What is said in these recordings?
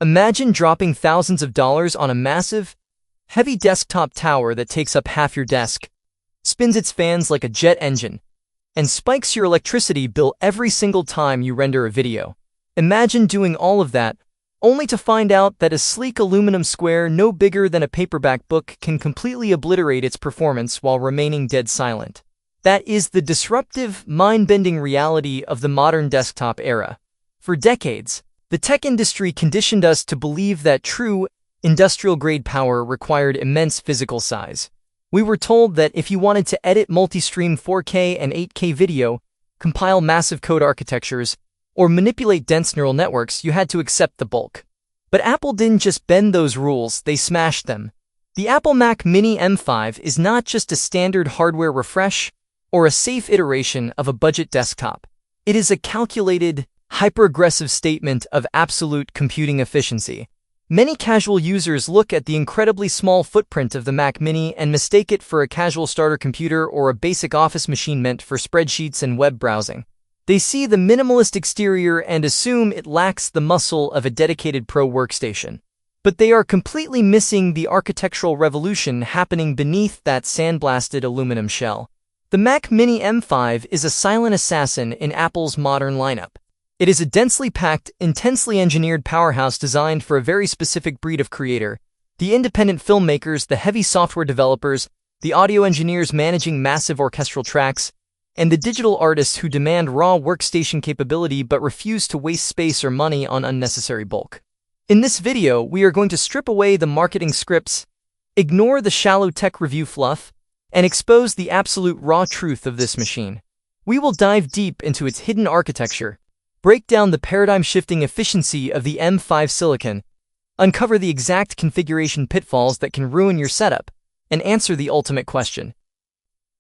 Imagine dropping thousands of dollars on a massive, heavy desktop tower that takes up half your desk, spins its fans like a jet engine, and spikes your electricity bill every single time you render a video. Imagine doing all of that, only to find out that a sleek aluminum square no bigger than a paperback book can completely obliterate its performance while remaining dead silent. That is the disruptive, mind-bending reality of the modern desktop era. For decades, the tech industry conditioned us to believe that true, industrial-grade power required immense physical size. We were told that if you wanted to edit multi-stream 4K and 8K video, compile massive code architectures, or manipulate dense neural networks, you had to accept the bulk. But Apple didn't just bend those rules, they smashed them. The Apple Mac Mini M5 is not just a standard hardware refresh or a safe iteration of a budget desktop. It is a calculated, hyper-aggressive statement of absolute computing efficiency. Many casual users look at the incredibly small footprint of the Mac Mini and mistake it for a casual starter computer or a basic office machine meant for spreadsheets and web browsing. They see the minimalist exterior and assume it lacks the muscle of a dedicated pro workstation. But they are completely missing the architectural revolution happening beneath that sandblasted aluminum shell. The Mac Mini M5 is a silent assassin in Apple's modern lineup. It is a densely packed, intensely engineered powerhouse designed for a very specific breed of creator: the independent filmmakers, the heavy software developers, the audio engineers managing massive orchestral tracks, and the digital artists who demand raw workstation capability but refuse to waste space or money on unnecessary bulk. In this video, we are going to strip away the marketing scripts, ignore the shallow tech review fluff, and expose the absolute raw truth of this machine. We will dive deep into its hidden architecture, break down the paradigm-shifting efficiency of the M5 silicon, uncover the exact configuration pitfalls that can ruin your setup, and answer the ultimate question: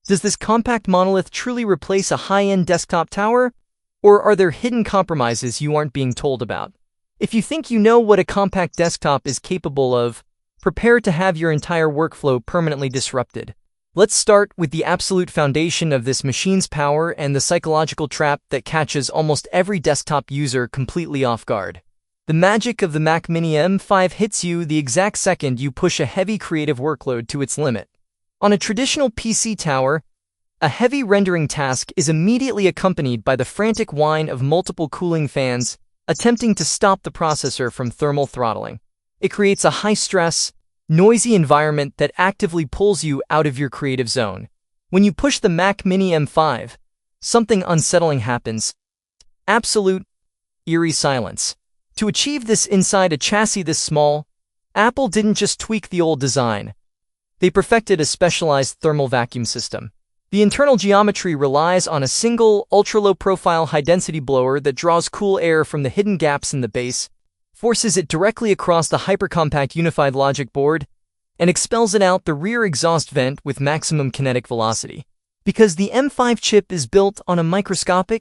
does this compact monolith truly replace a high-end desktop tower, or are there hidden compromises you aren't being told about? If you think you know what a compact desktop is capable of, prepare to have your entire workflow permanently disrupted. Let's start with the absolute foundation of this machine's power and the psychological trap that catches almost every desktop user completely off guard. The magic of the Mac Mini M5 hits you the exact second you push a heavy creative workload to its limit. On a traditional PC tower, a heavy rendering task is immediately accompanied by the frantic whine of multiple cooling fans attempting to stop the processor from thermal throttling. It creates a high-stress, noisy environment that actively pulls you out of your creative zone. When you push the Mac Mini M5, something unsettling happens: absolute, eerie silence. To achieve this inside a chassis this small, Apple didn't just tweak the old design. They perfected a specialized thermal vacuum system. The internal geometry relies on a single, ultra-low-profile high-density blower that draws cool air from the hidden gaps in the base, forces it directly across the hypercompact unified logic board, and expels it out the rear exhaust vent with maximum kinetic velocity. Because the M5 chip is built on a microscopic,